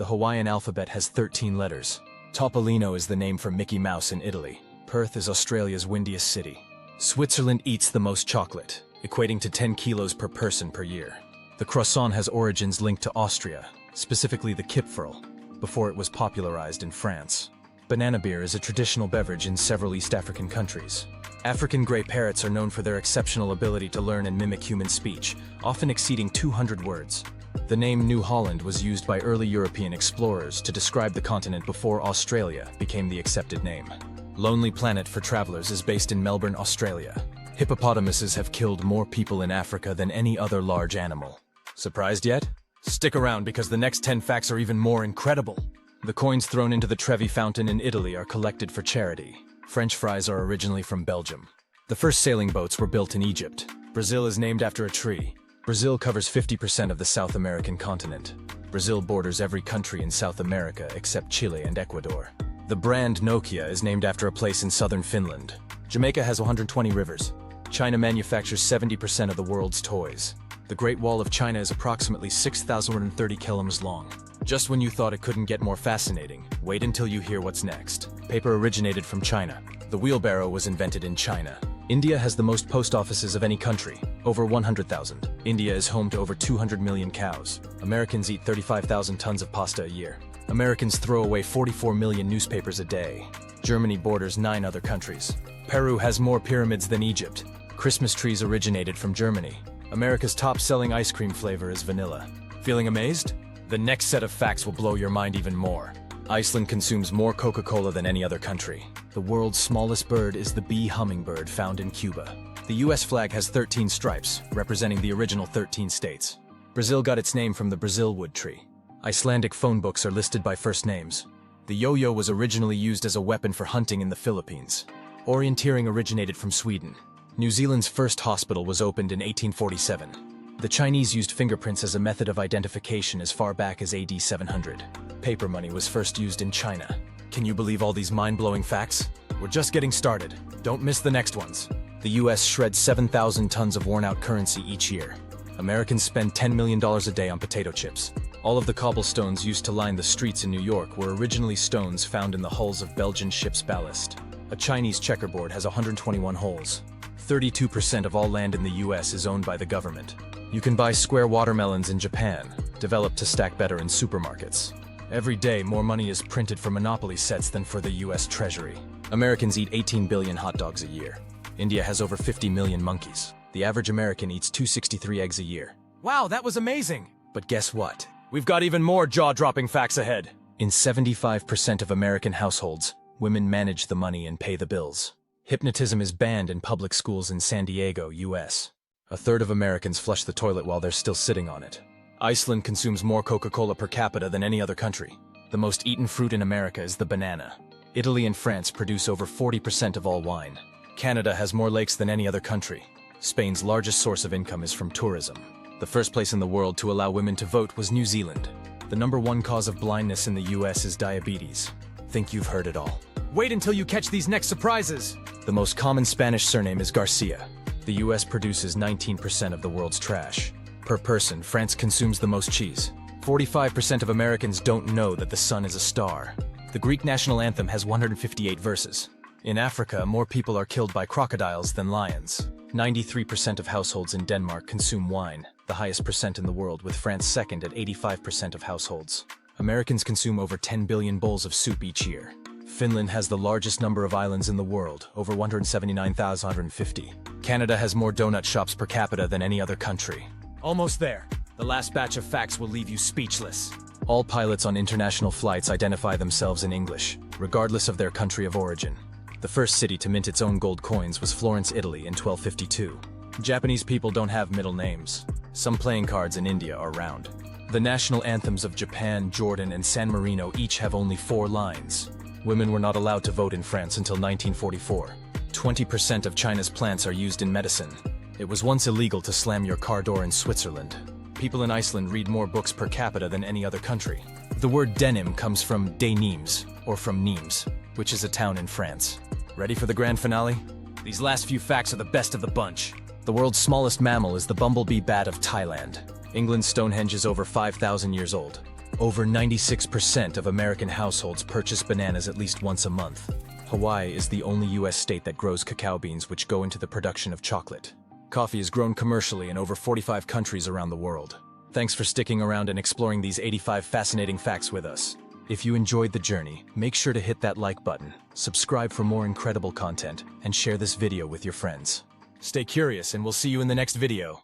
The Hawaiian alphabet has 13 letters. Topolino is the name for Mickey Mouse in Italy. Perth is Australia's windiest city. Switzerland eats the most chocolate, equating to 10 kilos per person per year. The croissant has origins linked to Austria, specifically the Kipferl, before it was popularized in France. Banana beer is a traditional beverage in several East African countries. African gray parrots are known for their exceptional ability to learn and mimic human speech, often exceeding 200 words. The name New Holland was used by early European explorers to describe the continent before Australia became the accepted name. Lonely Planet for Travelers is based in Melbourne, Australia. Hippopotamuses have killed more people in Africa than any other large animal. Surprised yet? Stick around because the next 10 facts are even more incredible. The coins thrown into the Trevi Fountain in Italy are collected for charity. French fries are originally from Belgium. The first sailing boats were built in Egypt. Brazil is named after a tree. Brazil covers 50% of the South American continent. Brazil borders every country in South America except Chile and Ecuador. The brand Nokia is named after a place in southern Finland. Jamaica has 120 rivers. China manufactures 70% of the world's toys. The Great Wall of China is approximately 6,130 kilometers long. Just when you thought it couldn't get more fascinating, wait until you hear what's next. Paper originated from China. The wheelbarrow was invented in China. India has the most post offices of any country, over 100,000. India is home to over 200 million cows. Americans eat 35,000 tons of pasta a year. Americans throw away 44 million newspapers a day. Germany borders 9 other countries. Peru has more pyramids than Egypt. Christmas trees originated from Germany. America's top-selling ice cream flavor is vanilla. Feeling amazed? The next set of facts will blow your mind even more. Iceland consumes more Coca-Cola than any other country. The world's smallest bird is the bee hummingbird found in Cuba. The US flag has 13 stripes, representing the original 13 states. Brazil got its name from the Brazil wood tree. Icelandic phone books are listed by first names. The yo-yo was originally used as a weapon for hunting in the Philippines. Orienteering originated from Sweden. New Zealand's first hospital was opened in 1847. The Chinese used fingerprints as a method of identification as far back as AD 700. Paper money was first used in China. Can you believe all these mind-blowing facts? We're just getting started. Don't miss the next ones. The US shreds 7,000 tons of worn-out currency each year. Americans spend $10 million a day on potato chips. All of the cobblestones used to line the streets in New York were originally stones found in the hulls of Belgian ships' ballast. A Chinese checkerboard has 121 holes. 32% of all land in the US is owned by the government. You can buy square watermelons in Japan, developed to stack better in supermarkets. Every day, more money is printed for Monopoly sets than for the US Treasury. Americans eat 18 billion hot dogs a year. India has over 50 million monkeys. The average American eats 263 eggs a year. Wow, that was amazing! But guess what? We've got even more jaw-dropping facts ahead. In 75% of American households, women manage the money and pay the bills. Hypnotism is banned in public schools in San Diego, US. A third of Americans flush the toilet while they're still sitting on it. Iceland consumes more Coca-Cola per capita than any other country. The most eaten fruit in America is the banana. Italy and France produce over 40% of all wine. Canada has more lakes than any other country. Spain's largest source of income is from tourism. The first place in the world to allow women to vote was New Zealand. The #1 cause of blindness in the US is diabetes. Think you've heard it all. Wait until you catch these next surprises! The most common Spanish surname is Garcia. The US produces 19% of the world's trash. Per person, France consumes the most cheese. 45% of Americans don't know that the sun is a star. The Greek national anthem has 158 verses. In Africa, more people are killed by crocodiles than lions. 93% of households in Denmark consume wine, the highest percent in the world, with France second at 85% of households. Americans consume over 10 billion bowls of soup each year. Finland has the largest number of islands in the world, over 179,150. Canada has more donut shops per capita than any other country. Almost there. The last batch of facts will leave you speechless. All pilots on international flights identify themselves in English, regardless of their country of origin. The first city to mint its own gold coins was Florence, Italy in 1252. Japanese people don't have middle names. Some playing cards in India are round. The national anthems of Japan, Jordan, and San Marino each have only 4 lines. Women were not allowed to vote in France until 1944. 20% of China's plants are used in medicine. It was once illegal to slam your car door in Switzerland. People in Iceland read more books per capita than any other country. The word denim comes from Des Nîmes, or from Nîmes, which is a town in France. Ready for the grand finale? These last few facts are the best of the bunch. The world's smallest mammal is the bumblebee bat of Thailand. England's Stonehenge is over 5,000 years old. Over 96% of American households purchase bananas at least once a month. Hawaii is the only US state that grows cacao beans, which go into the production of chocolate. Coffee is grown commercially in over 45 countries around the world. Thanks for sticking around and exploring these 85 fascinating facts with us. If you enjoyed the journey, make sure to hit that like button, subscribe for more incredible content, and share this video with your friends. Stay curious, and we'll see you in the next video.